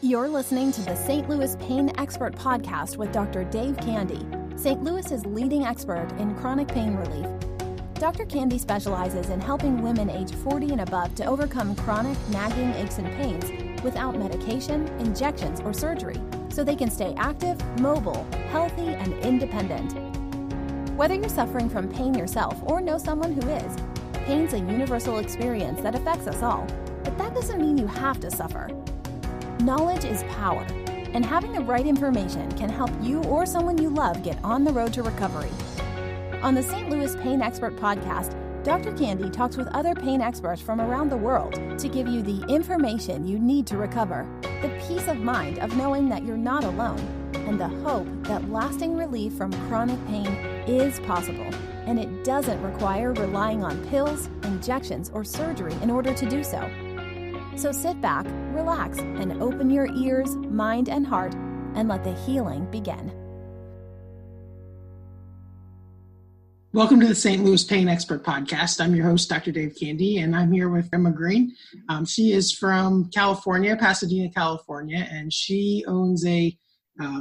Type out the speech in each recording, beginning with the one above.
You're listening to the St. Louis Pain Expert Podcast with Dr. Dave Candy, St. Louis's leading expert in chronic pain relief. Dr. Candy specializes in helping women age 40 and above to overcome chronic, nagging aches and pains without medication, injections, or surgery, so they can stay active, mobile, healthy, and independent. Whether you're suffering from pain yourself or know someone who is, pain's a universal experience that affects us all, but that doesn't mean you have to suffer. Knowledge is power, and having the right information can help you or someone you love get on the road to recovery. On the St. Louis Pain Expert Podcast, Dr. Candy talks with other pain experts from around the world to give you the information you need to recover, the peace of mind of knowing that you're not alone, and the hope that lasting relief from chronic pain is possible, and it doesn't require relying on pills, injections, or surgery in order to do so. So sit back, relax, and open your ears, mind, and heart, and let the healing begin. Welcome to the St. Louis Pain Expert Podcast. I'm your host, Dr. Dave Candy, and I'm here with Emma Green. She is from California, Pasadena, California, and she owns a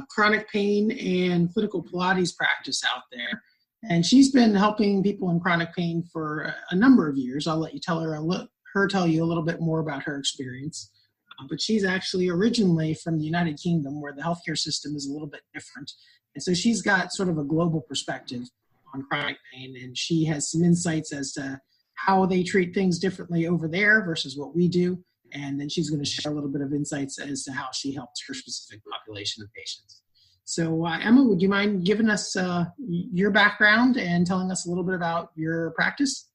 chronic pain and clinical Pilates practice out there. And she's been helping people in chronic pain for a number of years. I'll let you tell you a little bit more about her experience. But she's actually originally from the United Kingdom, where the healthcare system is a little bit different. And so she's got sort of a global perspective on chronic pain, and she has some insights as to how they treat things differently over there versus what we do. And then she's going to share a little bit of insights as to how she helps her specific population of patients. So Emma, would you mind giving us your background and telling us a little bit about your practice?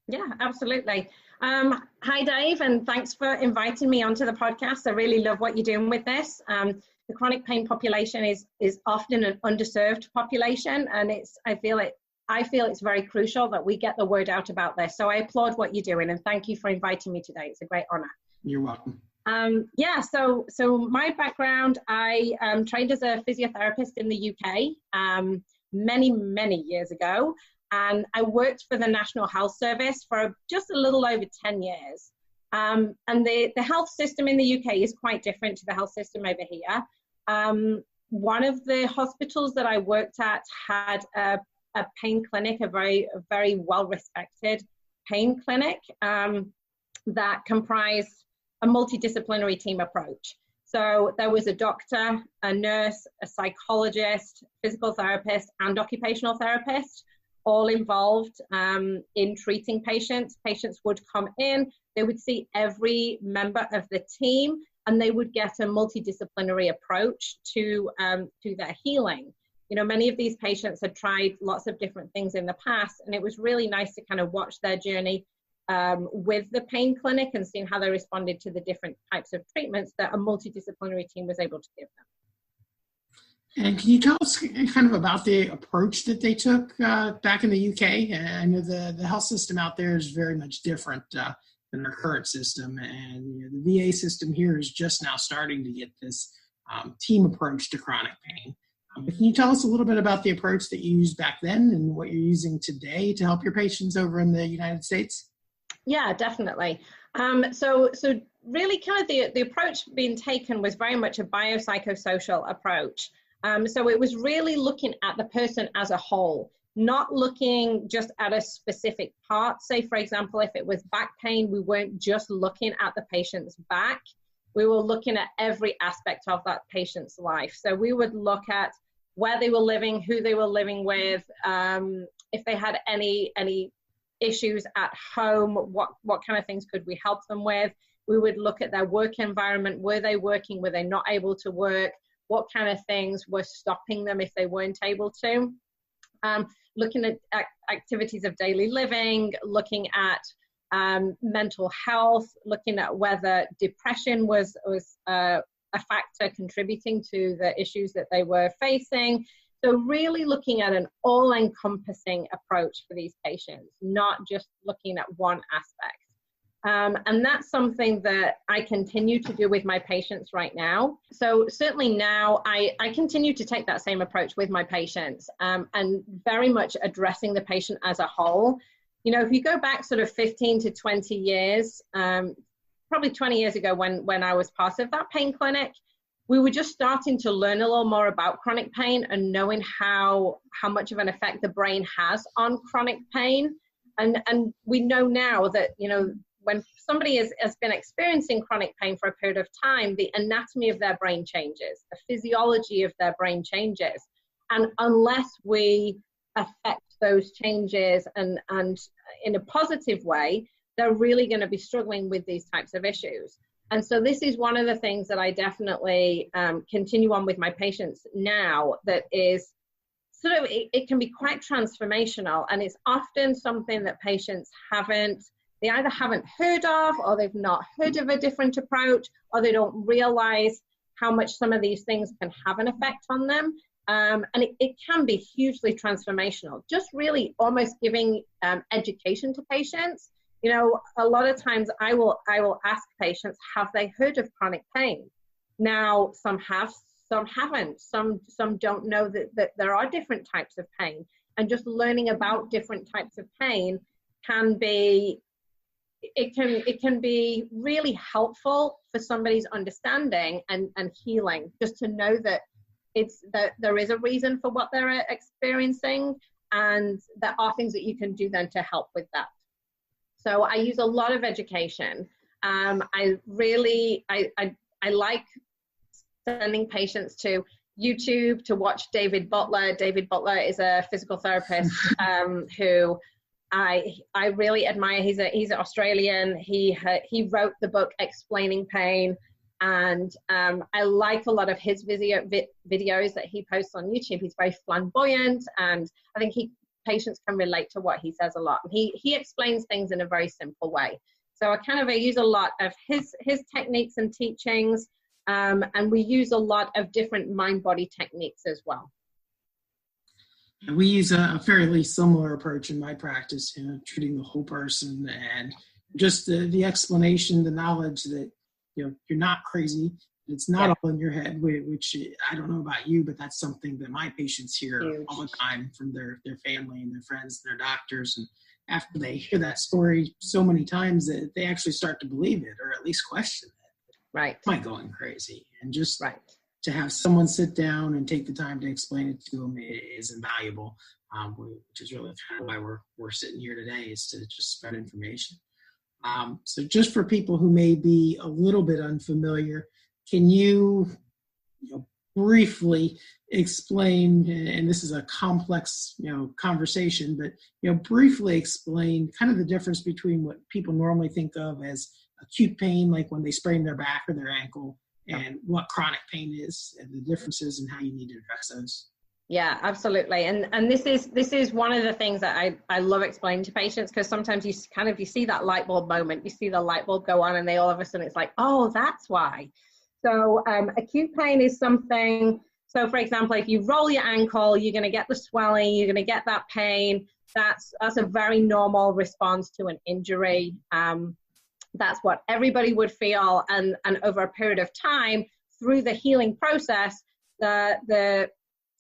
Yeah, absolutely. Hi, Dave, and thanks for inviting me onto the podcast. I really love what you're doing with this. The chronic pain population is often an underserved population, and I feel it's very crucial that we get the word out about this. So I applaud what you're doing, and thank you for inviting me today. It's a great honor. You're welcome. So my background, I trained as a physiotherapist in the UK many years ago. And I worked for the National Health Service for just a little over 10 years. And the health system in the UK is quite different to the health system over here. One of the hospitals that I worked at had a pain clinic, a very well-respected pain clinic that comprised a multidisciplinary team approach. So there was a doctor, a nurse, a psychologist, physical therapist, and occupational therapist, all involved in treating patients. Patients would come in, they would see every member of the team, and they would get a multidisciplinary approach to their healing. You know, many of these patients had tried lots of different things in the past, and it was really nice to kind of watch their journey with the pain clinic and seeing how they responded to the different types of treatments that a multidisciplinary team was able to give them. And can you tell us kind of about the approach that they took back in the UK? I know the health system out there is very much different than our current system. And the VA system here is just now starting to get this team approach to chronic pain. But can you tell us a little bit about the approach that you used back then and what you're using today to help your patients over in the United States? Yeah, definitely. So really kind of the approach being taken was very much a biopsychosocial approach. So it was really looking at the person as a whole, not looking just at a specific part. Say, for example, if it was back pain, we weren't just looking at the patient's back. We were looking at every aspect of that patient's life. So we would look at where they were living, who they were living with, if they had any issues at home, what kind of things could we help them with. We would look at their work environment. Were they working? Were they not able to work? What kind of things were stopping them if they weren't able to? Looking at activities of daily living, looking at mental health, looking at whether depression was a factor contributing to the issues that they were facing. So really looking at an all-encompassing approach for these patients, not just looking at one aspect. And that's something that I continue to do with my patients right now. So certainly now I continue to take that same approach with my patients and very much addressing the patient as a whole. You know, if you go back sort of 15 to 20 years, probably 20 years ago when I was part of that pain clinic, we were just starting to learn a little more about chronic pain and knowing how much of an effect the brain has on chronic pain. And we know now that, when somebody has been experiencing chronic pain for a period of time, the anatomy of their brain changes, the physiology of their brain changes. And unless we affect those changes and in a positive way, they're really going to be struggling with these types of issues. And so this is one of the things that I definitely continue on with my patients now, that is sort of, it can be quite transformational, and it's often something that patients they either haven't heard of, or they've not heard of a different approach, or they don't realize how much some of these things can have an effect on them. And it can be hugely transformational, just really almost giving education to patients. A lot of times I will ask patients, have they heard of chronic pain? Now, some have, some haven't. Some don't know that there are different types of pain. And just learning about different types of pain can be really helpful for somebody's understanding and healing, just to know that there is a reason for what they're experiencing, and there are things that you can do then to help with that. So I use a lot of education. I like sending patients to YouTube to watch David Butler. David Butler is a physical therapist who I really admire. He's an Australian. He wrote the book Explaining Pain, and I like a lot of his videos that he posts on YouTube. He's very flamboyant, and I think patients can relate to what he says a lot. He explains things in a very simple way. So I use a lot of his techniques and teachings, and we use a lot of different mind-body techniques as well. We use a fairly similar approach in my practice, treating the whole person, and just the explanation, the knowledge that you're not crazy. It's not all in your head, which I don't know about you, but that's something that my patients hear all the time from their family and their friends, and their doctors. And after they hear that story so many times, that they actually start to believe it, or at least question it. Right. Am I going crazy? And just to have someone sit down and take the time to explain it to them is invaluable, which is really why we're sitting here today, is to just spread information. So just for people who may be a little bit unfamiliar, can you briefly explain, and this is a complex conversation, but briefly explain kind of the difference between what people normally think of as acute pain, like when they sprain their back or their ankle, and what chronic pain is, and the differences and how you need to address those? Yeah, absolutely. And this is one of the things that I love explaining to patients, because sometimes you see that light bulb moment, you see the light bulb go on, and they all of a sudden it's like, oh, that's why. So acute pain is something, so for example, if you roll your ankle, you're going to get the swelling, you're going to get that pain. That's a very normal response to an injury. That's what everybody would feel. And over a period of time, through the healing process, the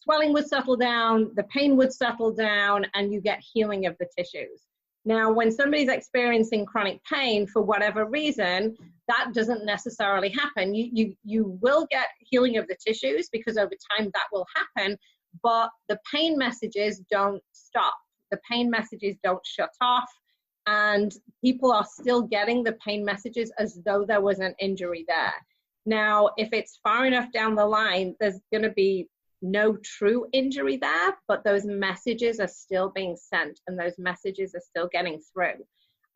swelling would settle down, the pain would settle down, and you get healing of the tissues. Now, when somebody's experiencing chronic pain for whatever reason, that doesn't necessarily happen. You will get healing of the tissues, because over time that will happen, but the pain messages don't stop. The pain messages don't shut off, and people are still getting the pain messages as though there was an injury there. Now, if it's far enough down the line, there's going to be no true injury there, but those messages are still being sent, and those messages are still getting through.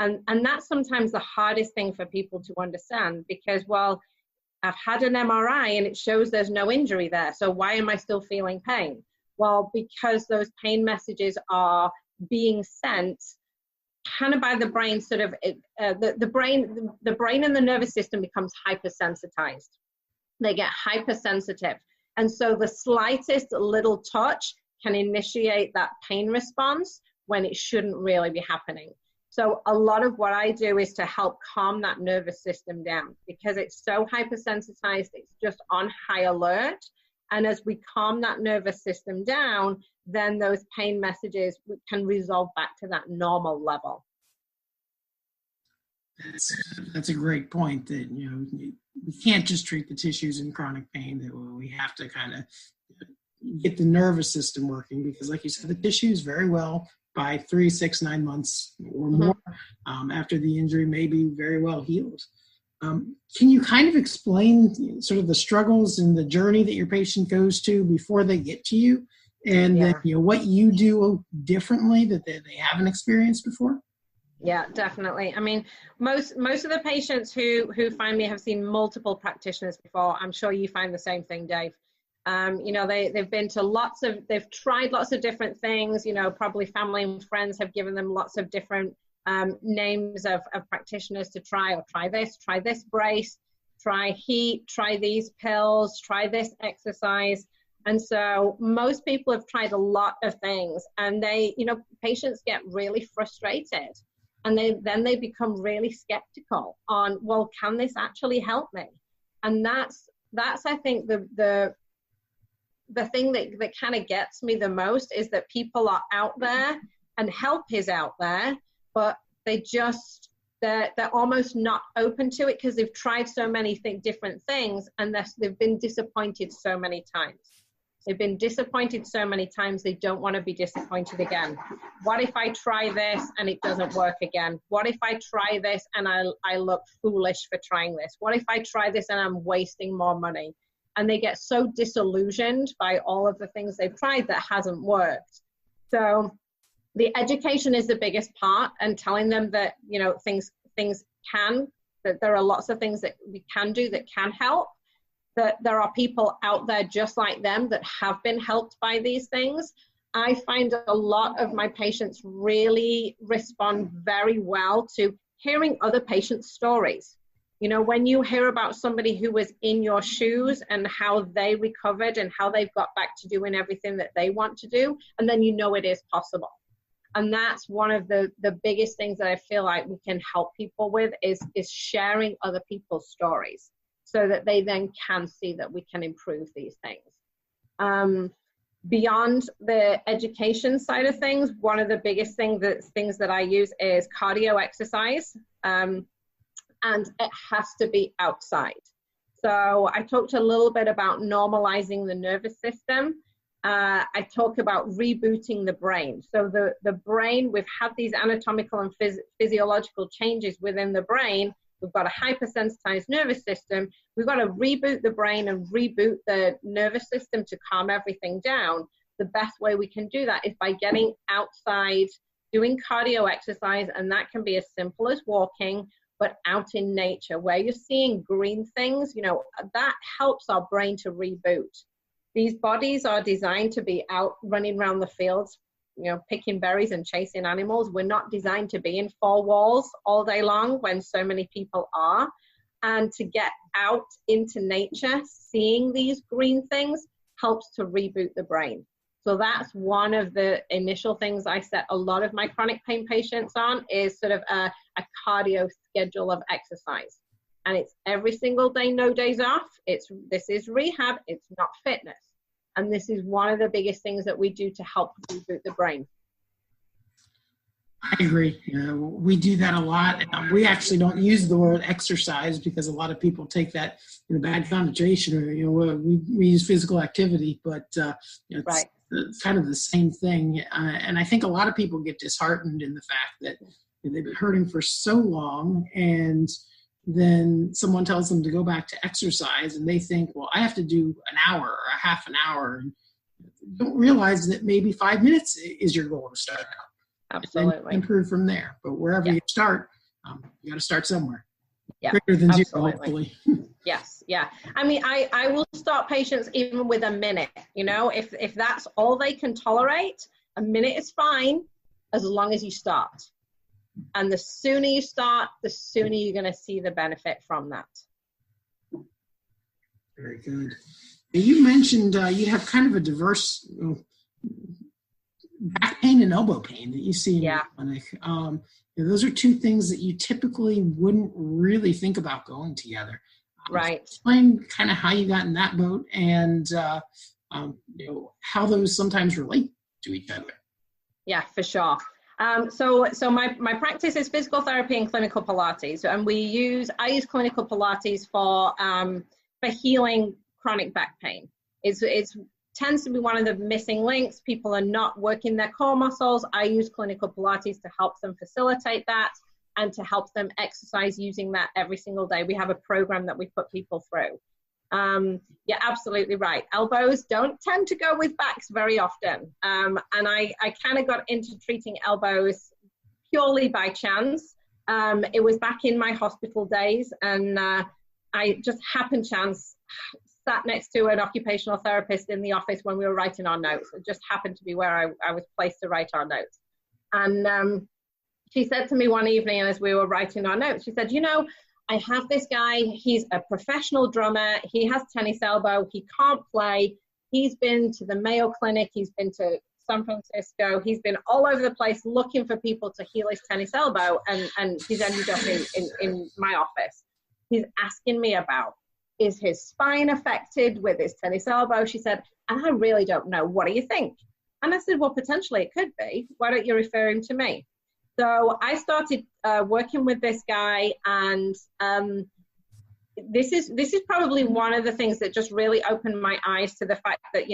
And that's sometimes the hardest thing for people to understand, because, well, I've had an MRI and it shows there's no injury there, so why am I still feeling pain? Well, because those pain messages are being sent kind of by the brain, sort of the brain and the nervous system becomes hypersensitized. They get hypersensitive. And so the slightest little touch can initiate that pain response when it shouldn't really be happening. So a lot of what I do is to help calm that nervous system down, because it's so hypersensitized, it's just on high alert. And as we calm that nervous system down, then those pain messages can resolve back to that normal level. That's a great point, that, we can't just treat the tissues in chronic pain, that we have to kind of get the nervous system working, because like you said, the tissues very well by 3, 6, 9 months or more after the injury may be very well healed. Can you kind of explain sort of the struggles and the journey that your patient goes to before they get to you, and then, what you do differently that they haven't experienced before? Yeah, definitely. I mean, most of the patients who find me have seen multiple practitioners before. I'm sure you find the same thing, Dave. They've been to they've tried lots of different things. Probably family and friends have given them lots of different names of practitioners to try, or try this brace, try heat, try these pills, try this exercise. And so most people have tried a lot of things, and patients get really frustrated. And then they become really skeptical on, well, can this actually help me? And that's I think the thing that kind of gets me the most, is that people are out there and help is out there, but they're almost not open to it because they've tried so many different things, and they've been disappointed so many times. They've been disappointed so many times, they don't want to be disappointed again. What if I try this and it doesn't work again? What if I try this and I look foolish for trying this? What if I try this and I'm wasting more money? And they get so disillusioned by all of the things they've tried that hasn't worked. So the education is the biggest part, and telling them that, that there are lots of things that we can do that can help. That there are people out there just like them that have been helped by these things. I find a lot of my patients really respond very well to hearing other patients' stories. When you hear about somebody who was in your shoes and how they recovered and how they've got back to doing everything that they want to do, and then it is possible. And that's one of the biggest things that I feel like we can help people with is sharing other people's stories, so that they then can see that we can improve these things. Beyond the education side of things, one of the biggest things that I use is cardio exercise, and it has to be outside. So I talked a little bit about normalizing the nervous system. I talk about rebooting the brain. So the brain, we've had these anatomical and physiological changes within the brain. We've got a hypersensitized nervous system. We've got to reboot the brain and reboot the nervous system to calm everything down. The best way we can do that is by getting outside, doing cardio exercise, and that can be as simple as walking, but out in nature where you're seeing green things, that helps our brain to reboot. These bodies are designed to be out running around the fields, picking berries and chasing animals. We're not designed to be in 4 walls all day long when so many people are. And to get out into nature, seeing these green things helps to reboot the brain. So that's one of the initial things I set a lot of my chronic pain patients on, is sort of a cardio schedule of exercise. And it's every single day, no days off. This is rehab, it's not fitness. And this is one of the biggest things that we do to help reboot the brain. I agree. We do that a lot. We actually don't use the word exercise because a lot of people take that in a bad connotation, or, we use physical activity, but right. It's kind of the same thing. And I think a lot of people get disheartened in the fact that they've been hurting for so long, and then someone tells them to go back to exercise, and they think, well, I have to do an hour or a half an hour, and don't realize that maybe 5 minutes is your goal to start out. Absolutely. Improve from there. But wherever you start, you got to start somewhere. Yeah, greater than absolutely. 0, hopefully. Yes, yeah. I mean, I will start patients even with a minute. If that's all they can tolerate, a minute is fine, as long as you start. And the sooner you start, the sooner you're going to see the benefit from that. Very good. You mentioned you have kind of a diverse back pain and elbow pain that you see in the clinic. Those are 2 things that you typically wouldn't really think about going together. Right. Explain kind of how you got in that boat, and how those sometimes relate to each other. Yeah, for sure. So my practice is physical therapy and clinical Pilates, and I use clinical Pilates for healing chronic back pain. It tends to be one of the missing links. People are not working their core muscles. I use clinical Pilates to help them facilitate that and to help them exercise using that every single day. We have a program that we put people through. You're absolutely right. Elbows don't tend to go with backs very often. And I kind of got into treating elbows purely by chance. It was back in my hospital days, and I just happened chance sat next to an occupational therapist in the office when we were writing our notes. It just happened to be where I was placed to write our notes. And she said to me one evening as we were writing our notes, she said, I have this guy, he's a professional drummer, he has tennis elbow, he can't play, he's been to the Mayo Clinic, he's been to San Francisco, he's been all over the place looking for people to heal his tennis elbow, and he's ended up in my office. He's asking me about, is his spine affected with his tennis elbow? She said, and I really don't know, what do you think? And I said, well, potentially it could be, why don't you refer him to me? So I started working with this guy, and this is probably one of the things that just really opened my eyes to the fact that,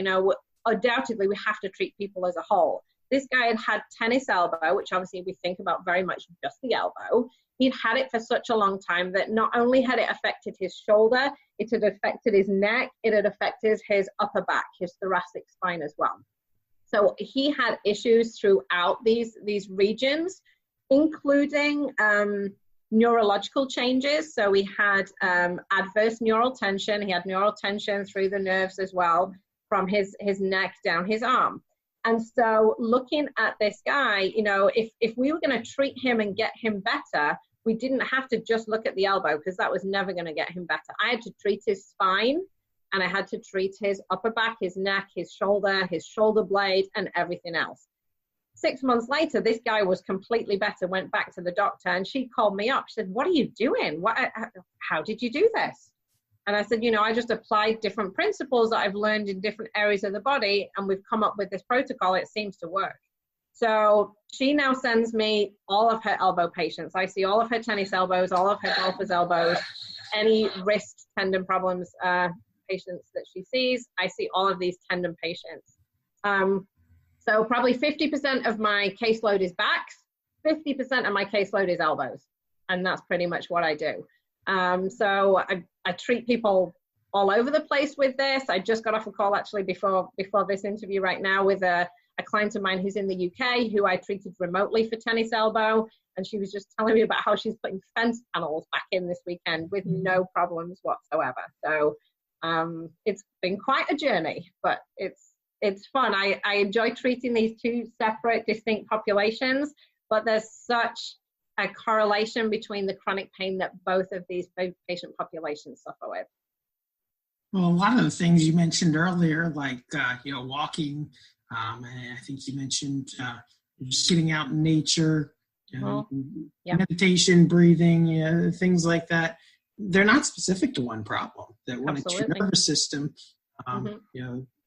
undoubtedly we have to treat people as a whole. This guy had tennis elbow, which obviously we think about very much just the elbow. He'd had it for such a long time that not only had it affected his shoulder, it had affected his neck, it had affected his upper back, his thoracic spine as well. So he had issues throughout these regions, including neurological changes. So he had adverse neural tension. He had neural tension through the nerves as well, from his neck down his arm. And so looking at this guy, if we were going to treat him and get him better, we didn't have to just look at the elbow, because that was never going to get him better. I had to treat his spine, and I had to treat his upper back, his neck, his shoulder blade, and everything else. 6 months later, this guy was completely better, went back to the doctor, and she called me up. She said, what are you doing? How did you do this? And I said, I just applied different principles that I've learned in different areas of the body, and we've come up with this protocol. It seems to work. So she now sends me all of her elbow patients. I see all of her tennis elbows, all of her golfer's elbows, any wrist tendon problems, patients that she sees. I see all of these tendon patients. So probably 50% of my caseload is backs, 50% of my caseload is elbows. And that's pretty much what I do. So I treat people all over the place with this. I just got off a call actually before this interview right now with a client of mine who's in the UK, who I treated remotely for tennis elbow. And she was just telling me about how she's putting fence panels back in this weekend with no problems whatsoever. So it's been quite a journey, but it's fun. I enjoy treating these two separate, distinct populations, but there's such a correlation between the chronic pain that both of these patient populations suffer with. Well, a lot of the things you mentioned earlier, like, walking, and I think you mentioned just getting out in nature, meditation, breathing, things like that. They're not specific to one problem. That when it's your nervous system,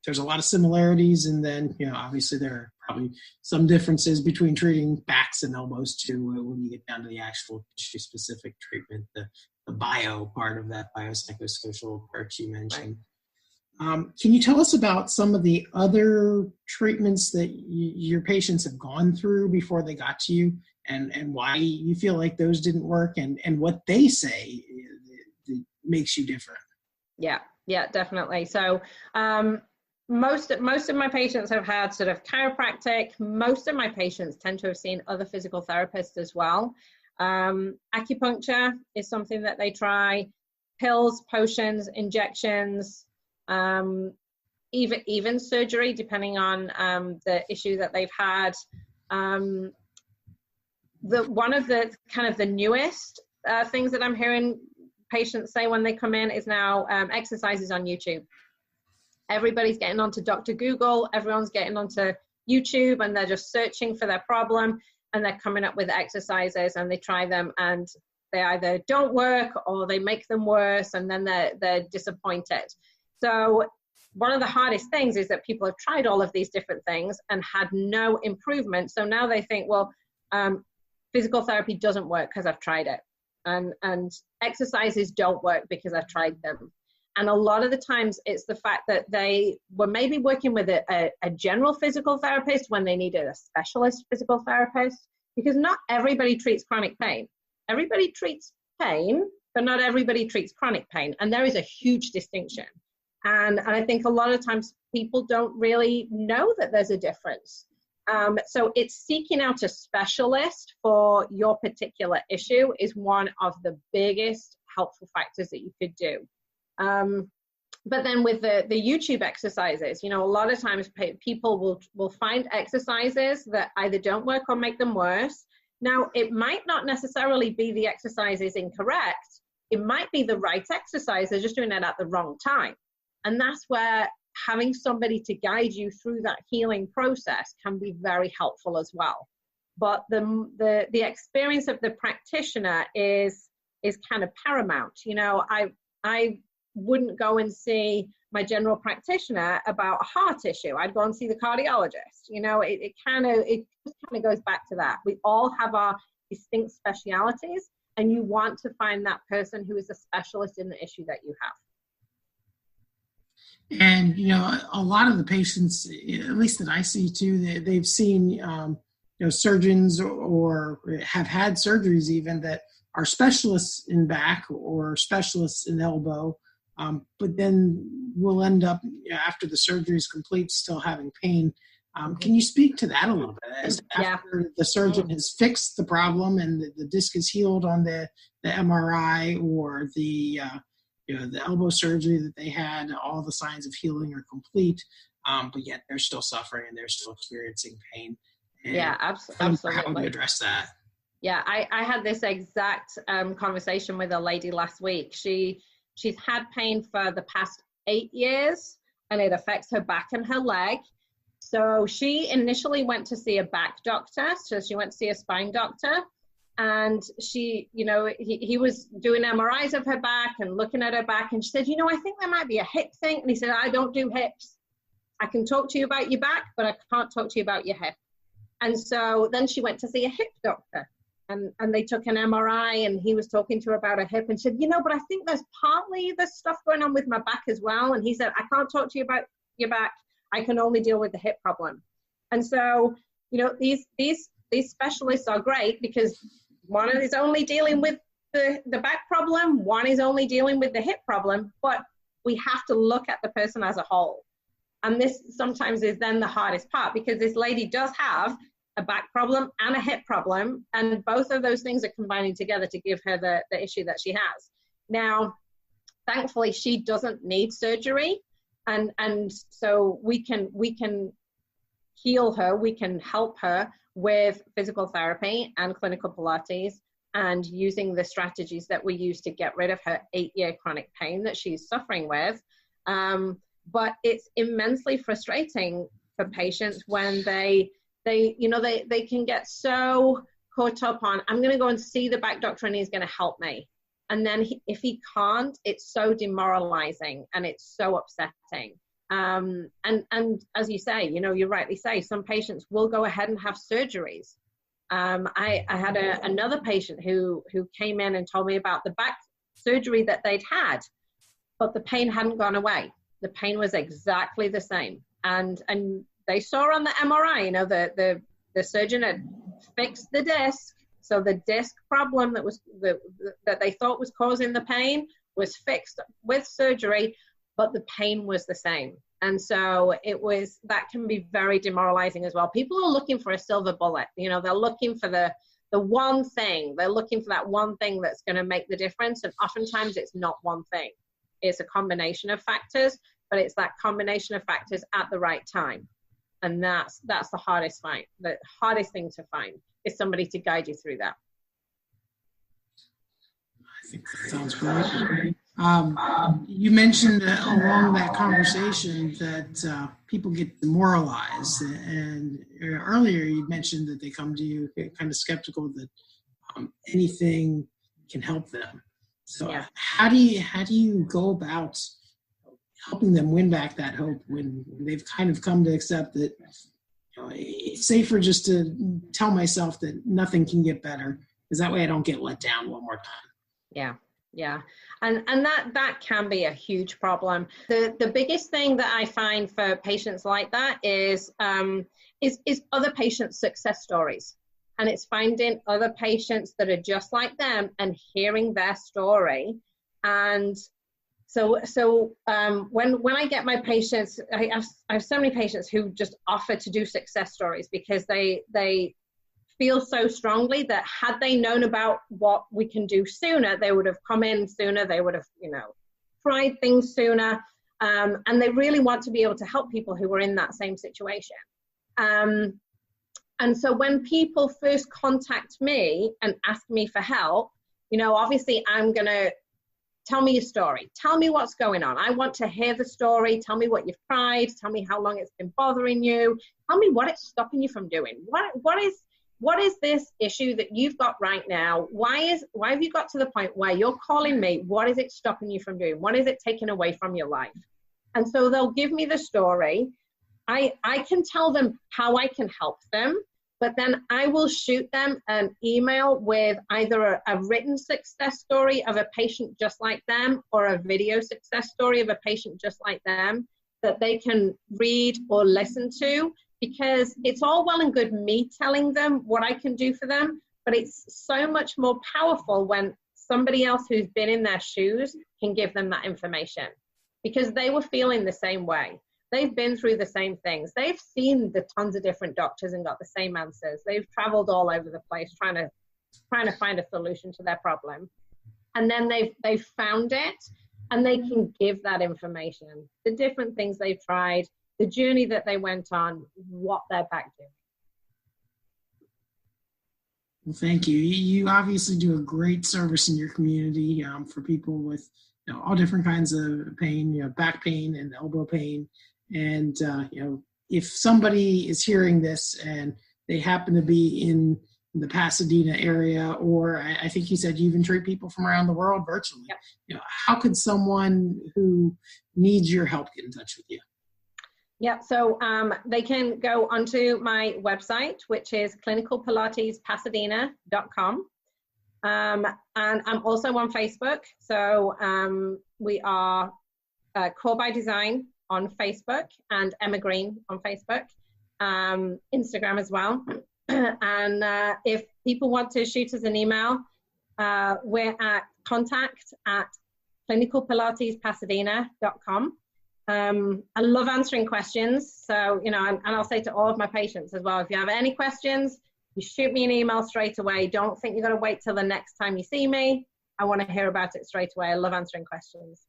there's a lot of similarities, and then obviously there are probably some differences between treating backs and elbows too when you get down to the actual tissue-specific treatment, the bio part of that biopsychosocial approach you mentioned. Right. Can you tell us about some of the other treatments that your patients have gone through before they got to you, and why you feel like those didn't work, and what they say that makes you different? Yeah, definitely. So most of my patients have had sort of chiropractic. Most of my patients tend to have seen other physical therapists as well. Acupuncture is something that they try. Pills, potions, injections, even surgery, depending on the issue that they've had. One of the kind of the newest things that I'm hearing patients say when they come in is now exercises on YouTube. Everybody's getting onto Dr. Google, everyone's getting onto YouTube, and they're just searching for their problem, and they're coming up with exercises, and they try them, and they either don't work or they make them worse, and then they're disappointed. So one of the hardest things is that people have tried all of these different things and had no improvement. So now they think, well, Physical therapy doesn't work because I've tried it. And exercises don't work because I've tried them. And a lot of the times it's the fact that they were maybe working with a general physical therapist when they needed a specialist physical therapist, because not everybody treats chronic pain. Everybody treats pain, but not everybody treats chronic pain. And there is a huge distinction. And I think a lot of times people don't really know that there's a difference. So it's seeking out a specialist for your particular issue is one of the biggest helpful factors that you could do. But then with the YouTube exercises, you know, a lot of times people will find exercises that either don't work or make them worse. Now, it might not necessarily be the exercise is incorrect. It might be the right exercise. They're just doing it at the wrong time. And that's where having somebody to guide you through that healing process can be very helpful as well. But the experience of the practitioner is kind of paramount. You know, I wouldn't go and see my general practitioner about a heart issue. I'd go and see the cardiologist. You know, it just kind of goes back to that. We all have our distinct specialities, and you want to find that person who is a specialist in the issue that you have. And, you know, a lot of the patients, at least that I see too, they've seen, you know, surgeons or have had surgeries even that are specialists in back or specialists in elbow, but then will end up, after the surgery is complete, still having pain. Can you speak to that a little bit? As after the surgeon has fixed the problem and the disc is healed on the MRI or the elbow surgery that they had, all the signs of healing are complete, but yet they're still suffering and they're still experiencing pain. And absolutely. How do you address that? Yeah, I had this exact conversation with a lady last week. She's had pain for the past 8 years, and it affects her back and her leg. So she initially went to see a back doctor. So she went to see a spine doctor. And she, you know, he was doing MRIs of her back and looking at her back. And she said, you know, I think there might be a hip thing. And he said, I don't do hips. I can talk to you about your back, but I can't talk to you about your hip. And so then she went to see a hip doctor. And they took an MRI, and he was talking to her about her hip and said, you know, but I think there's partly this stuff going on with my back as well. And he said, I can't talk to you about your back. I can only deal with the hip problem. And so, you know, these specialists are great because one is only dealing with the back problem, one is only dealing with the hip problem, but we have to look at the person as a whole. And this sometimes is then the hardest part, because this lady does have a back problem and a hip problem, and both of those things are combining together to give her the issue that she has. Now, thankfully, she doesn't need surgery, and so we can heal her, we can help her with physical therapy and clinical Pilates, and using the strategies that we use to get rid of her 8-year chronic pain that she's suffering with. But it's immensely frustrating for patients when they can get so caught up on, I'm going to go and see the back doctor and he's going to help me. And then if he can't, it's so demoralizing and it's so upsetting. And as you say, you know, you rightly say, some patients will go ahead and have surgeries. I had another patient who came in and told me about the back surgery that they'd had, but the pain hadn't gone away. The pain was exactly the same. And they saw on the MRI, you know, the surgeon had fixed the disc. So the disc problem that they thought was causing the pain was fixed with surgery, but the pain was the same. And so that can be very demoralizing as well. People are looking for a silver bullet. You know, they're looking for the one thing. They're looking for that one thing that's going to make the difference. And oftentimes it's not one thing. It's a combination of factors, but it's that combination of factors at the right time. And that's the hardest fight. The hardest thing to find is somebody to guide you through that. I think that sounds great. You mentioned along that conversation that people get demoralized, and earlier you mentioned that they come to you kind of skeptical that anything can help them. So yeah. How do you go about helping them win back that hope when they've kind of come to accept that, it's safer just to tell myself that nothing can get better, because that way I don't get let down one more time. Yeah. And that can be a huge problem. The biggest thing that I find for patients like that is other patients' success stories. And it's finding other patients that are just like them and hearing their story. And so when I get my patients, I have so many patients who just offer to do success stories because they feel so strongly that had they known about what we can do sooner, they would have come in sooner, they would have, tried things sooner. And they really want to be able to help people who are in that same situation. And so when people first contact me and ask me for help, obviously I'm going to tell me your story. Tell me what's going on. I want to hear the story. Tell me what you've tried. Tell me how long it's been bothering you. Tell me what it's stopping you from doing. What is this issue that you've got right now? Why have you got to the point where you're calling me? What is it stopping you from doing? What is it taking away from your life? And so they'll give me the story. I can tell them how I can help them, but then I will shoot them an email with either a written success story of a patient just like them or a video success story of a patient just like them that they can read or listen to, because it's all well and good me telling them what I can do for them, but it's so much more powerful when somebody else who's been in their shoes can give them that information, because they were feeling the same way. They've been through the same things. They've seen the tons of different doctors and got the same answers. They've traveled all over the place trying to find a solution to their problem. And then they've found it, and they can give that information, the different things they've tried, the journey that they went on, what they're back doing. Well, thank you. You obviously do a great service in your community for people with all different kinds of pain, back pain and elbow pain. And, if somebody is hearing this and they happen to be in the Pasadena area, or I think you said you even treat people from around the world virtually, Yep. How could someone who needs your help get in touch with you? Yeah, so they can go onto my website, which is clinicalpilatespasadena.com. And I'm also on Facebook. So we are Core by Design on Facebook and Emma Green on Facebook, Instagram as well. And if people want to shoot us an email, we're at contact@clinicalpilatespasadena.com. I love answering questions. So, and I'll say to all of my patients as well, if you have any questions, you shoot me an email straight away. Don't think you're going to wait till the next time you see me. I want to hear about it straight away. I love answering questions.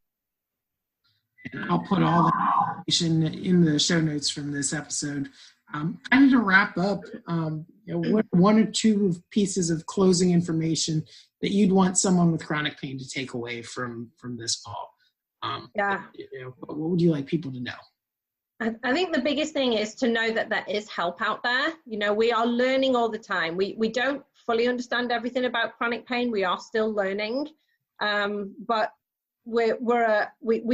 And I'll put all the information in the show notes from this episode. Kind of to wrap up, what one or two pieces of closing information that you'd want someone with chronic pain to take away from this call? What would you like people to know? I think the biggest thing is to know that there is help out there. We are learning all the time. We don't fully understand everything about chronic pain. We are still learning, but we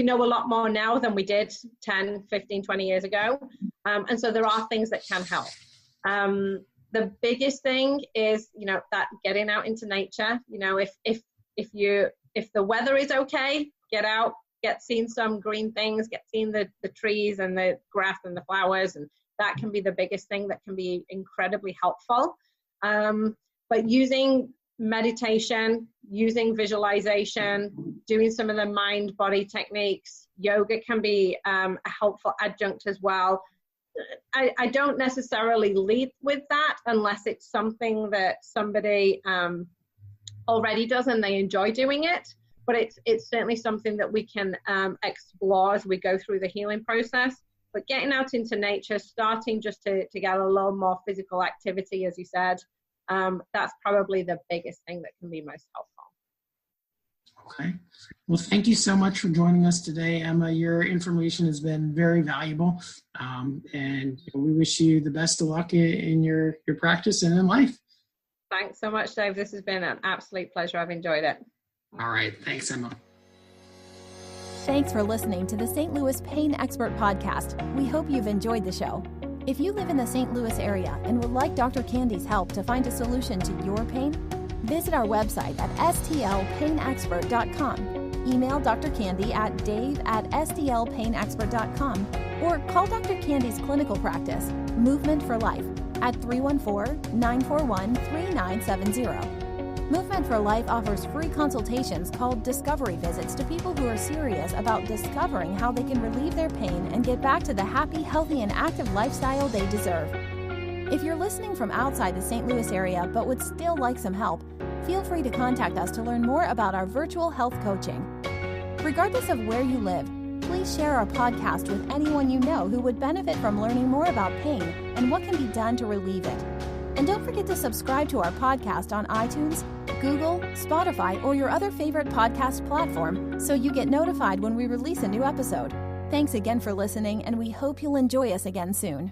know a lot more now than we did 10, 15, 20 years ago. And so there are things that can help. The biggest thing is, that getting out into nature. If the weather is okay, get out, get seeing some green things, get seeing the trees and the grass and the flowers, and that can be the biggest thing that can be incredibly helpful. But using meditation, using visualization, doing some of the mind-body techniques, yoga can be a helpful adjunct as well. I don't necessarily lead with that unless it's something that somebody already does and they enjoy doing it. But it's certainly something that we can explore as we go through the healing process. But getting out into nature, starting just to get a little more physical activity, as you said, that's probably the biggest thing that can be most helpful. Okay. Well, thank you so much for joining us today, Emma. Your information has been very valuable, and we wish you the best of luck in your practice and in life. Thanks so much, Dave. This has been an absolute pleasure. I've enjoyed it. All right. Thanks, Emma. Thanks for listening to the St. Louis Pain Expert Podcast. We hope you've enjoyed the show. If you live in the St. Louis area and would like Dr. Candy's help to find a solution to your pain, visit our website at stlpainexpert.com. Email Dr. Candy at dave@stlpainexpert.com or call Dr. Candy's clinical practice, Movement for Life, at 314-941-3970. Movement for Life offers free consultations called discovery visits to people who are serious about discovering how they can relieve their pain and get back to the happy, healthy, and active lifestyle they deserve. If you're listening from outside the St. Louis area but would still like some help, feel free to contact us to learn more about our virtual health coaching. Regardless of where you live, please share our podcast with anyone you know who would benefit from learning more about pain and what can be done to relieve it. And don't forget to subscribe to our podcast on iTunes, Google, Spotify, or your other favorite podcast platform so you get notified when we release a new episode. Thanks again for listening, and we hope you'll enjoy us again soon.